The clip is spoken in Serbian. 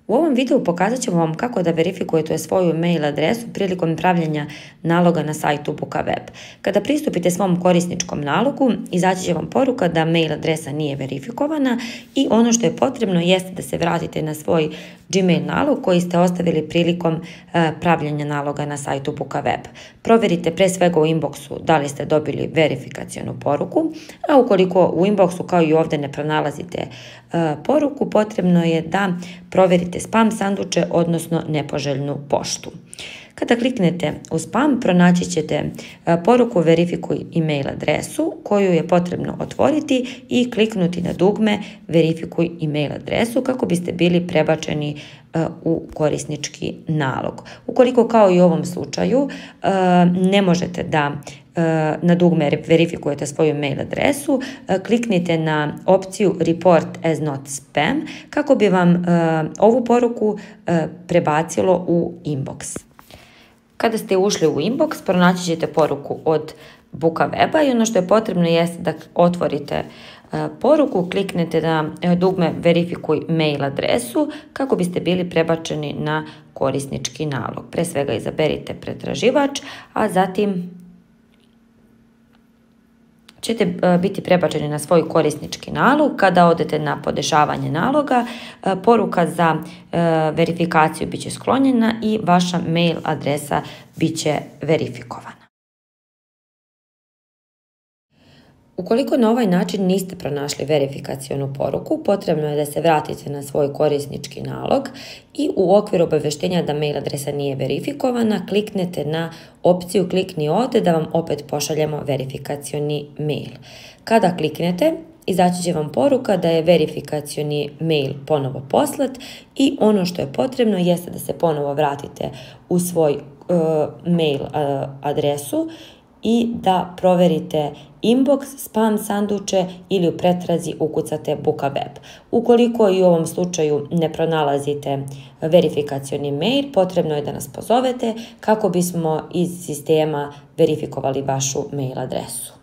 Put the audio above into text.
U ovom videu pokazat ćemo vam kako da verifikujete svoju mail adresu prilikom pravljenja naloga na sajtu Bukaweb. Kada pristupite svom korisničkom nalogu, izaći će vam poruka da mail adresa nije verifikovana i ono što je potrebno jeste da se vratite na svoj Gmail nalog koji ste ostavili prilikom pravljenja naloga na sajtu Bukaweb. Proverite pre svega u inboxu da li ste dobili verifikacionu poruku, a ukoliko u inboxu kao i ovde ne pronalazite poruku, potrebno je da proverite spam sanduče, odnosno nepoželjnu poštu. Kada kliknete u spam, pronaći ćete poruku verifikuj email adresu koju je potrebno otvoriti i kliknuti na dugme verifikuj email adresu kako biste bili prebačeni u korisnički nalog. Ukoliko kao i u ovom slučaju ne možete da na dugme verifikujete svoju mail adresu, kliknite na opciju Report as not spam kako bi vam ovu poruku prebacilo u inbox. Kada ste ušli u inbox, pronaći ćete poruku od Bukaweba i ono što je potrebno jeste da otvorite poruku, kliknete na dugme verifikuj mail adresu kako biste bili prebačeni na korisnički nalog. Pre svega izaberite pretraživač, a zatim ćete biti prebačeni na svoj korisnički nalog. Kada odete na podešavanje naloga, poruka za verifikaciju biće sklonjena i vaša mail adresa biće verifikovana. Ukoliko na ovaj način niste pronašli verifikacionu poruku, potrebno je da se vratite na svoj korisnički nalog i u okviru obaveštenja da mail adresa nije verifikovana, kliknete na opciju klikni ovde da vam opet pošaljemo verifikacioni mail. Kada kliknete, izaći će vam poruka da je verifikacioni mail ponovo poslat i ono što je potrebno jeste da se ponovo vratite u svoj mail adresu i da proverite inbox, spam sanduče ili u pretrazi ukucate Bukaweb. Ukoliko i u ovom slučaju ne pronalazite verifikacioni mail, potrebno je da nas pozovete kako bismo iz sistema verifikovali vašu mail adresu.